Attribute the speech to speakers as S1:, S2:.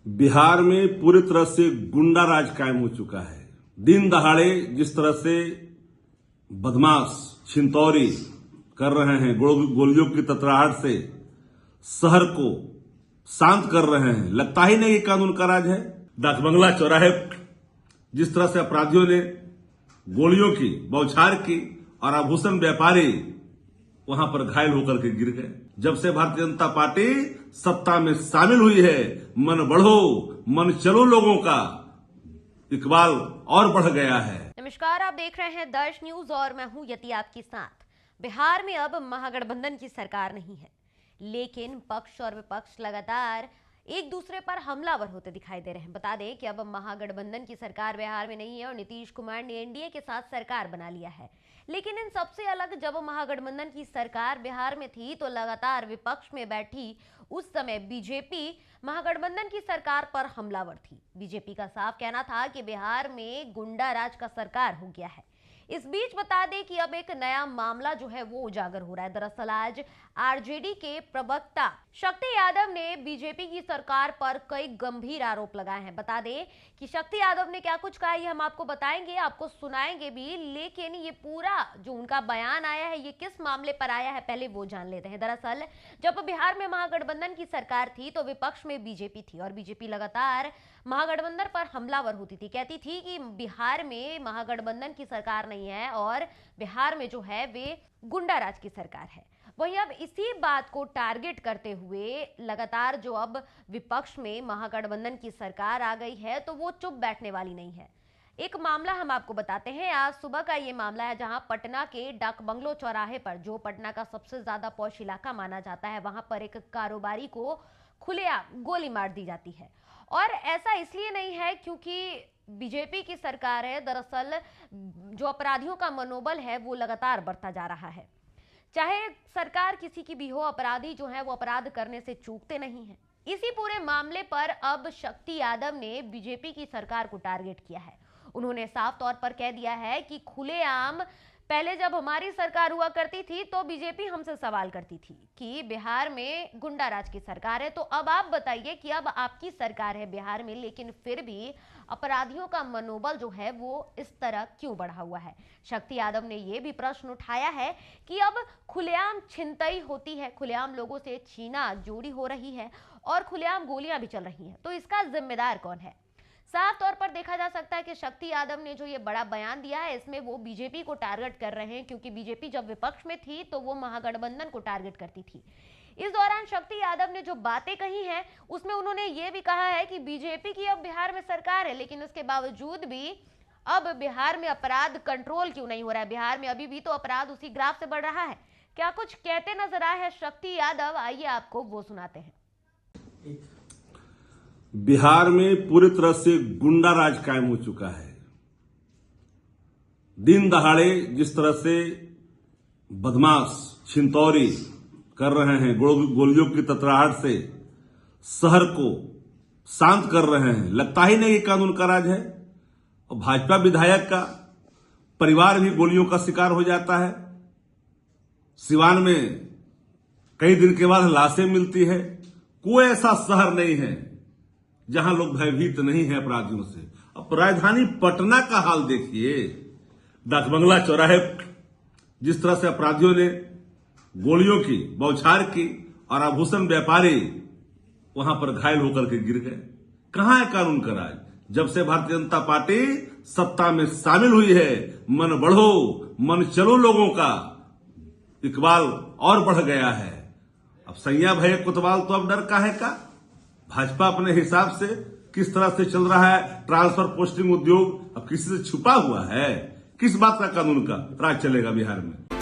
S1: बिहार में पूरी तरह से गुंडा राज कायम हो चुका है। दिन दहाड़े जिस तरह से बदमाश छिनतौरी कर रहे हैं, गोलियों की ततराहट से शहर को शांत कर रहे हैं, लगता ही नहीं कि कानून का राज है। डाकबंगला चौराहे जिस तरह से अपराधियों ने गोलियों की बौछार की और आभूषण व्यापारी वहां पर घायल होकर के गिर गए। जब से भारतीय जनता पार्टी सत्ता में शामिल हुई है, मन बढ़ो मन चलो लोगों का इकबाल और बढ़ गया है।
S2: नमस्कार, आप देख रहे हैं दर्श न्यूज और मैं हूं यति आपके साथ। बिहार में अब महागठबंधन की सरकार नहीं है, लेकिन पक्ष और विपक्ष लगातार एक दूसरे पर हमलावर होते दिखाई दे रहे हैं। बता दें कि अब महागठबंधन की सरकार बिहार में नहीं है और नीतीश कुमार ने एनडीए के साथ सरकार बना लिया है। लेकिन इन सबसे अलग, जब महागठबंधन की सरकार बिहार में थी तो लगातार विपक्ष में बैठी उस समय बीजेपी महागठबंधन की सरकार पर हमलावर थी। बीजेपी का साफ कहना था कि बिहार में गुंडा राज का सरकार हो गया है। इस बीच बता दें कि अब एक नया मामला जो है वो उजागर हो रहा है। दरअसल आज आरजेडी के प्रवक्ता शक्ति यादव ने बीजेपी की सरकार पर कई गंभीर आरोप लगाए हैं। बता दें कि शक्ति यादव ने क्या कुछ कहा, ये हम आपको बताएंगे, आपको सुनाएंगे भी, लेकिन ये पूरा जो उनका बयान आया है ये किस मामले पर आया है पहले वो जान लेते हैं। दरअसल जब बिहार में महागठबंधन की सरकार थी तो विपक्ष में बीजेपी थी और बीजेपी लगातार महागठबंधन पर हमलावर होती थी, कहती थी कि बिहार में महागठबंधन की सरकार नहीं है और बिहार में जो है वे गुंडा राज की सरकार है। वहीं अब इसी बात को टारगेट करते हुए लगातार जो अब विपक्ष में महागठबंधन की सरकार आ गई है तो वो चुप बैठने वाली नहीं है। एक मामला हम आपको बताते हैं। आज सुबह का ये मामला है जहां पटना के डाकबंगलो चौराहे पर, जो पटना का सबसे ज्यादा पॉश इलाका माना जाता है, वहां पर एक कारोबारी को खुलेआम गोली मार दी जाती है। और ऐसा इसलिए नहीं है क्योंकि बीजेपी की सरकार है। दरअसल जो अपराधियों का मनोबल है वो लगातार बढ़ता जा रहा है। चाहे सरकार किसी की भी हो, अपराधी जो है वो अपराध करने से चूकते नहीं हैं। इसी पूरे मामले पर अब शक्ति यादव ने बीजेपी की सरकार को टारगेट किया है। उन्होंने साफ तौर पर कह दिया है कि खुलेआम पहले जब हमारी सरकार हुआ करती थी तो बीजेपी हमसे सवाल करती थी कि बिहार में गुंडा राज की सरकार है, तो अब आप बताइए कि अब आपकी सरकार है बिहार में, लेकिन फिर भी अपराधियों का मनोबल जो है वो इस तरह क्यों बढ़ा हुआ है। शक्ति यादव ने यह भी प्रश्न उठाया है कि अब खुलेआम छिनतई होती है, खुलेआम लोगों से छीना जोड़ी हो रही है और खुलेआम गोलियां भी चल रही हैं, तो इसका जिम्मेदार कौन है। साफ तौर पर देखा जा सकता है कि शक्ति यादव ने जो ये बड़ा बयान दिया है इसमें वो बीजेपी को टारगेट कर रहे हैं, क्योंकि बीजेपी जब विपक्ष में थी तो वो महागठबंधन को टारगेट करती थी। इस दौरान शक्ति यादव ने जो बातें कही हैं उसमें उन्होंने ये भी कहा है कि बीजेपी की अब बिहार में सरकार है, लेकिन उसके बावजूद भी अब बिहार में अपराध कंट्रोल क्यों नहीं हो रहा है। बिहार में अभी भी तो अपराध उसी ग्राफ से बढ़ रहा है। क्या कुछ कहते नजर आए हैं शक्ति यादव, आइए आपको वो सुनाते हैं।
S1: बिहार में पूरी तरह से गुंडा राज कायम हो चुका है। दिन दहाड़े जिस तरह से बदमाश छिनतौरी कर रहे हैं, गोलियों की ततराहट से शहर को शांत कर रहे हैं, लगता ही नहीं कि कानून का राज है। और भाजपा विधायक का परिवार भी गोलियों का शिकार हो जाता है। सिवान में कई दिन के बाद लाशें मिलती है। कोई ऐसा शहर नहीं है जहां लोग भयभीत नहीं है अपराधियों से। अब राजधानी पटना का हाल देखिए। डाकबंगला चौराहे जिस तरह से अपराधियों ने गोलियों की बौछार की और आभूषण व्यापारी वहां पर घायल होकर के गिर गए। कहां है कानून का राज। जब से भारतीय जनता पार्टी सत्ता में शामिल हुई है, मन बढ़ो मन चलो लोगों का इकबाल और बढ़ गया है। अब सैया भय कोतवाल तो अब डर काहे का। भाजपा अपने हिसाब से किस तरह से चल रहा है। ट्रांसफर पोस्टिंग उद्योग अब किसी से छुपा हुआ है। किस बात का कानून का राज चलेगा बिहार में।